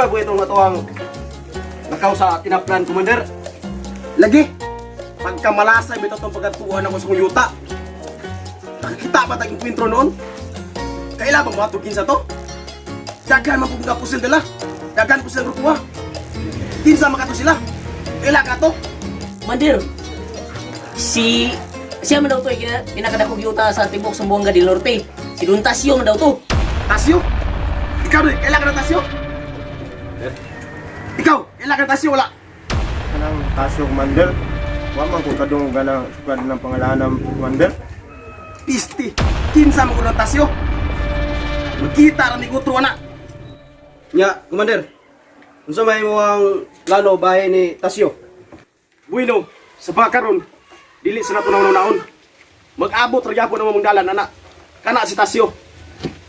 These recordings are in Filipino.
Asa po itong atuang nakaw sa tinaplan, Commander? Lagi, pagka malasay, may itong pagkatuan ako sa kong yuta. Nakikita ba tayong kwintro noon? Kailan bang matugin sa to? Dagan man po nga pusil nila. Dagan po sila grupo. Kinsa makato sila? Kailan ka to? Commander, siya man daw to pinakadakog yuta sa tibok sa Buanga del Norte. Si Don Tasio man daw to. Tasyo? Ikaw rin, kailan ka ng Tasyo? Ikaw, kailan ka ng Tasyo? Wala. Kanang Tasyo, Commander. Wa man ko kadung ganang squad ng pangalanam, Commander. Pisti, kinsa mo ko ng Tasyo? Magkita rin ikutro na. Nya, Commander, unsa may mo ang lano bahay ni Tasyo? Bueno, sa pagkaron, dili sa nato naon. Mag-abot ra gyapon ang mong dalan ana. Kana si Tasyo.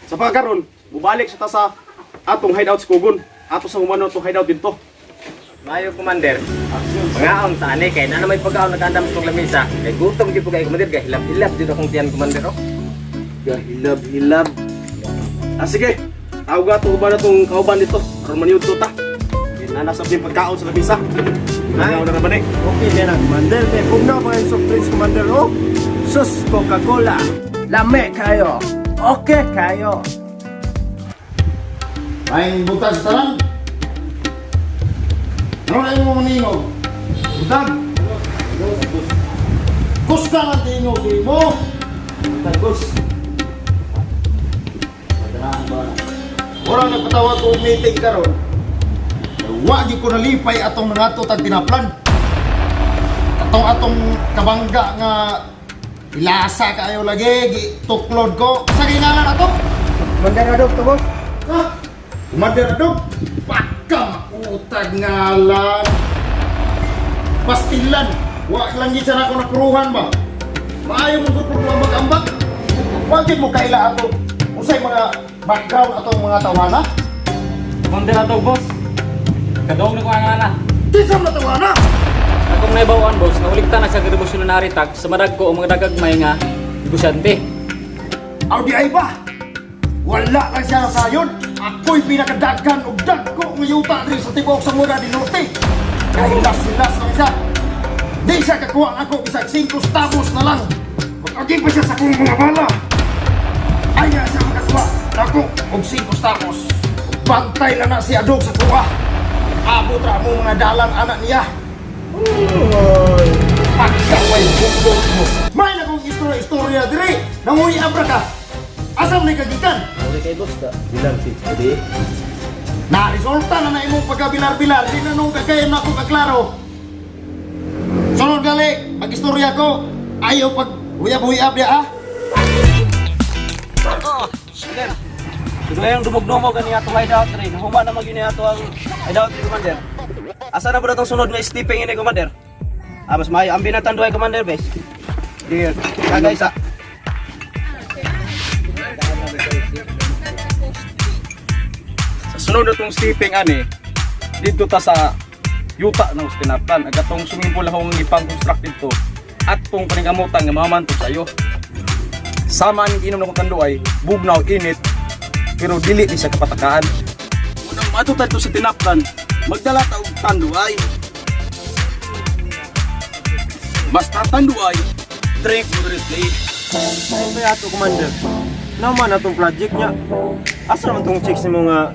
Sa pagkaron, mubalik sa tasa atong hideout sa Kugon. Ato sa humano to hideout dito. Mayo, Commander. Pangaon sa ani kay na may pagkaon nagandam sa lamisa. Kay gutom gyud ko kay Commander kay hilab-hilab jud akong tiyan, Commander. Oh. Hilab. Sige. Tawag to ba na tong kauban dito? Aron maniud to ta. Nanasab din pagkaon sa lamisa. Nangaw na naman eh. Okay din ang Commander. Kaya kung na pa yung soft drinks, Commander, oh. Sus, Coca-Cola. Lame kayo. Okay kayo. Maing butag sa tanan. Ano na mo maninog? Butag. Kuska lang tingog di mo. Tagus. Padrahan ba? Wala nagpatawag ko meeting karon. Wa gyud ko nalipay atong nangato tag tinaplan. Atong kabangga nga ilasa kayo lagi tuklod ko. Sa ginala ato. Commander, adok to, boss. Ha? Commander Adog, baka makutag ngalan. Pastilan, wag lang gid sana ako napuruhan ba? Maayo mo gud problema mag-ambak. Wag gid mo kaila ato. Usay mga background atong mga tawana. Commander ato, boss. Kadong na ko ang ana. Kisam na tawana. Akong naibawan, boss, nauliktan na sa revolutionary tag sa madag ko o mga dagagmay nga negosyante. Aw di ay ba? Wala lang siya nasayod. Ako'y pinakadagan og dagko ng yuta diri sa tibok sa Buanga del Norte. Kahilas-hilas lang siya. Di siya kakuha ako bisag 5 stabos na lang. Pag-aging pa siya sa kong mga bala. Ay nga siya makakuha ako og 5 stabos. Bantay lang na si Adog sa kuha. Abot ra mo mga dalang anak niya. Pagsaway bukod mo. May na kong istorya diri. Nanguhi abra ka. Asam na kagikan? Uli kay boss ka. Bilang tidi. Na-resulta na imong pagkabilar-bilar. Di na nung kagayam na ako kaklaro. Sunod gali, mag-istorya ko. Ayaw pag huyab-huyab dia ah. Commander, yung dumog-dumog ang ato hideout rin. Huma na mag-yun ato ang hideout rin, Commander. Asa na po na itong sunod na steeping ini, Commander? Mas maayo. Ang binatan doon, Commander, bes. Dear, kagay sa... Sa sunod na itong steeping, ani, dito ta sa yuta ng tinaplan. Agatong sumimple akong ipang-construct dito. At itong paningamutan nga mamanto sa'yo. Sama ang inom na kong tanduay, bugnaw, init, pero dili ni sa kapatakaan. Unang matutad to sa tinaplan, magdala ta og tanduay. Basta tanduay, drink moderately. Ano ba ato, Commander? Naman atong project niya. Asa naman tong chicks ni mo nga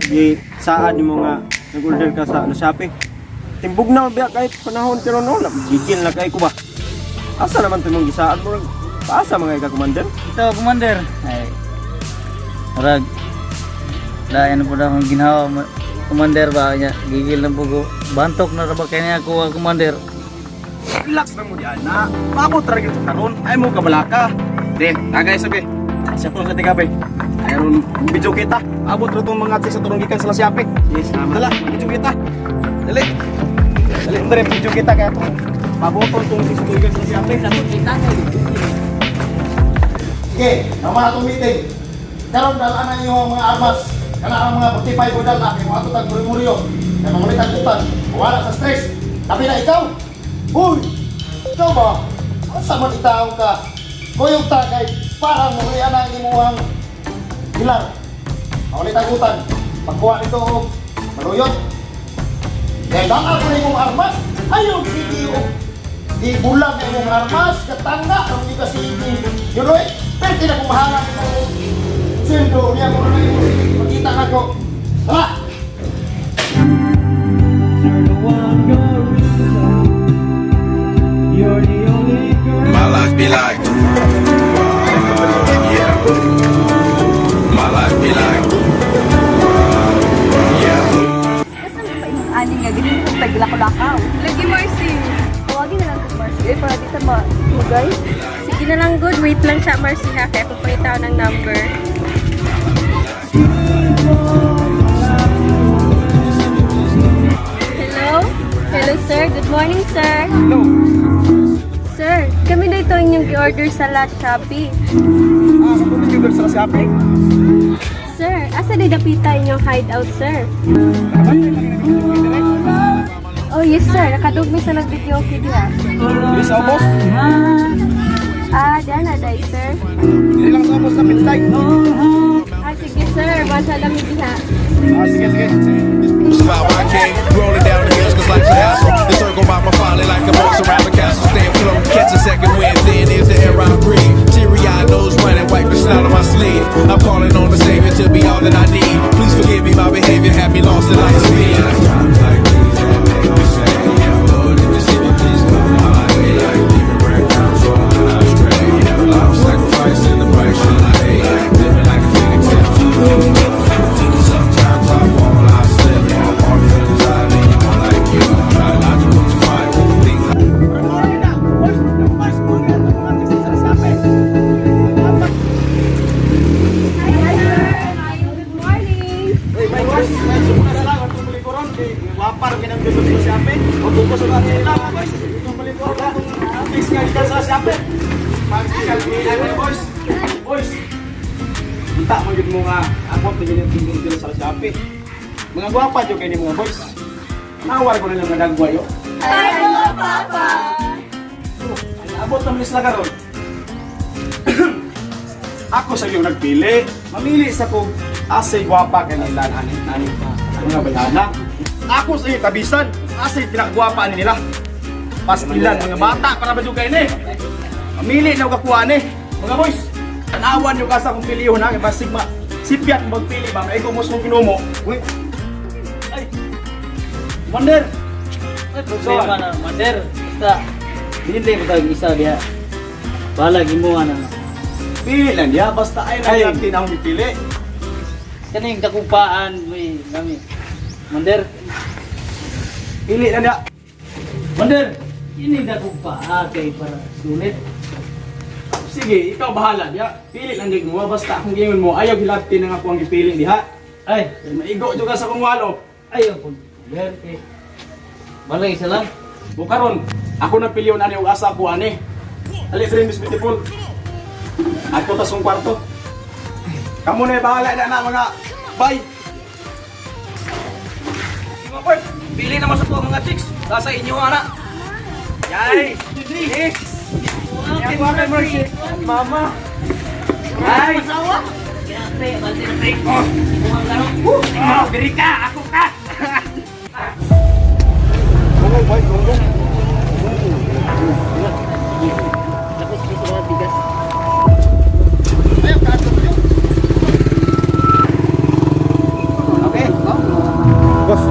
saad ni mo nga nag-order ka sa Shopee? Timbog na biya kahit panahon pero no, gigil na kay ko ba? Asa naman tong gisaad mo? Paasa mga ika, Commander? Ito, Commander. Ay, marag. Dahil po na akong ginawa, Commander ba? Gigil na po ko. Bantok na ba kaya ako, Commander? Relax na mo diyan na. Mabot ra gyud karon. Ay mo kabalaka. De, tagay sabi. Sa to sa tigabe. Ayun, video kita. Abot ra tong mga sa turong gikan sa Siape. Yes, dala, video kita. Dali. Dali mo video kita kaya to. Maboton tong sa turong gikan sa Siape. Dapat kita. Sige, tama itong meeting. Karon dalaan na yung mga armas. Kana ang mga 45 budal na. Kaya mga tutag muryo-muryo. Kaya mamalitan tutag. Wala sa stress. Tapi na ikaw. Uy! Ikaw ba? Asa man itaw ka? Kuyog tagay. Parang muli na ang imuhang pilar. Mamalitan tutag. Pagkuha nito, maluyot. Kaya baka ko na imong armas, ayaw video. Di bulag na imong armas, katanga, ang di kasi yun oy, pwede na kung mahanap ko. Siyempre, niya ko na imong makita na ko. Tara! My life be like, yeah. My life be like, yeah. Ani nga gini kung taglakaw-lakaw. Lagi Marcy. Tawagin na lang kung Marcy. Para dito magay. Sige na lang good. Wait lang sa Marcy ha. Kaya pupunta ako ng number. Hello? Hello sir. Good morning sir. Hello. Sir, kami na ito inyong i-order sa La Shopee. Kapag nag-order sa Shopee? Sir, asa na dapita inyong hideout sir? Oh yes sir, nakadugmi sa nag-video ko diha. Hindi sa ubos? Diyan na dahil sir. Hindi lang sa ubos na pintay. Sige sir, basta lang diha. Sige. Survive I came, rolling down the hills cause life's a hassle. The circle by my folly like a boss around the castle. Stay afloat, catch a second wind, then is the air I breathe. Teary-eyed nose running, wipe the snot on my sleeve. I'm calling on the Savior to be all that I need. Please forgive me, my behavior had me lost in light speed. Times like these that make me say, yeah, Lord, if it's in please come. My life be like leaving breadcrumbs rolling out astray. Yeah, a lot of sacrifice in the price you pay. Living like a phoenix in a sometimes I fall, I slip. All my feelings I lean on like you. Try not to put your fight with the things Good morning! May boss, may sumuna na lang. Itong malikuran. Wapar kinang-dulog sa Shopee. O tungkol sa mga sila mga boys. Itong malikuran na itong fix nga dito sa Shopee. Mag-calculate mo boys. Boys. Kita mo yun mga abot na ganyan dito sa Shopee. Mga gwapa dyan kayo mga boys. Nawar ko na lang nagagwa yun. Ay, Papa! Abot naman isla karon. Ako sa iyong nagpili. Mamili sa kong asay gwapa kanila ani mga bayana. Ako sa iyong tabisan. Asay pinakgwapa ni nila. Pastilan mga bata para ba yung kayo ni. Mamili na kakuha ni. Mga boys, tanawan yung kasa kong piliho na. Kaya sigma sipyat magpili ba. Kaya kung mas mong kinumo. Uy. Ay. Wonder. Problema na, Mander. Basta, hindi ko tawag isa diya. Balag mo na. Pili lang niya. Basta ay naglatin akong pipili. Kaning dakupaan may kami. Mander, Pili lang niya. Mander, ini dakupaan kay para sulit. Sige, ikaw bahala diya. Pili lang gid mo basta kung gingon mo ayaw hilabti na nga ako ang gipili diha. Ay, Maigo jud ka sa kong walo. ayaw po. Mander, eh. Balag isa lang. Bukaron, ako na piliyon ani og asa ko ani. Ali friend Miss Beautiful. Ako ta sung kwarto. Kamu na bahala na mga bye. Mga boy, pili naman sa tuwa mga chicks. Sa inyo ana. Yay! Yes! Yan mo kay Mercy. Mama. Ay! Masawa? Oh, beri ka! Ako ka! Gungong boy, gungong. Tapos gusto ko bigas. Ayaw ka ato mo. Okay, Boss,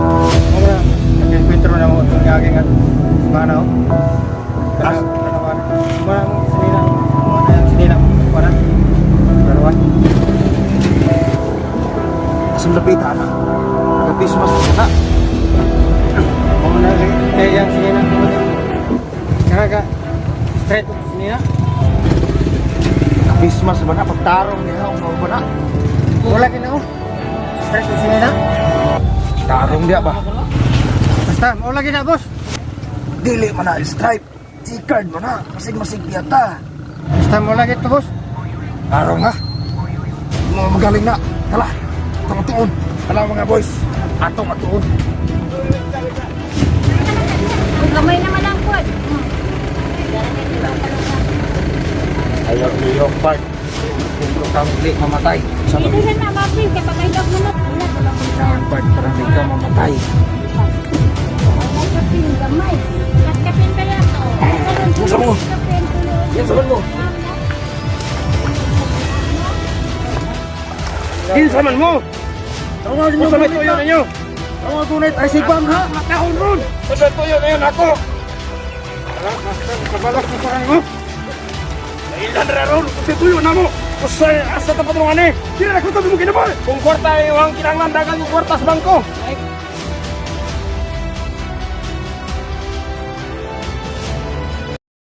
mga nag-encuentro na mo itong gaging at mana o. Mana mo sinilang parang dalawa. asam lapita na. Nag-Christmas na. Mga na kaya yung sinilang kaya straight sinila. Christmas ba na? Pagtarong niya ako ba na? Wala ka na o. Straight sinila. Tarong dia ba? Basta, wala ka na boss. Dili man na stripe. T-card man na. Masig-masig yata. Basta mo lagi ito boss. Tarong ha. Mga magaling na. Tala. Ito matuon. Tala mga boys. Ato matuon. Gamay naman ang pod. Ayaw niyo part. Kung kang klik mamatay. Sa Dito siya na, Mapin. Kapag ay dog mo na. part parang di ka mamatay. gamay. Kaskapin kaya to. Sa mo. Yan sa mo. Ginsaman mo. Tawagin Kung sa may tuyo ninyo. Tawagin ulit ay si Bam ha. Matahon ron. Kung sa tuyo na yun ako. Kabalak mo parang mo. Ilan ron. Kung sa tuyo na mo. Kung sa asa tapat mo nga ni. Kira na kung tabi mo kinabal. Kung kwarta yung kinanglandagan yung kwarta sa bangko.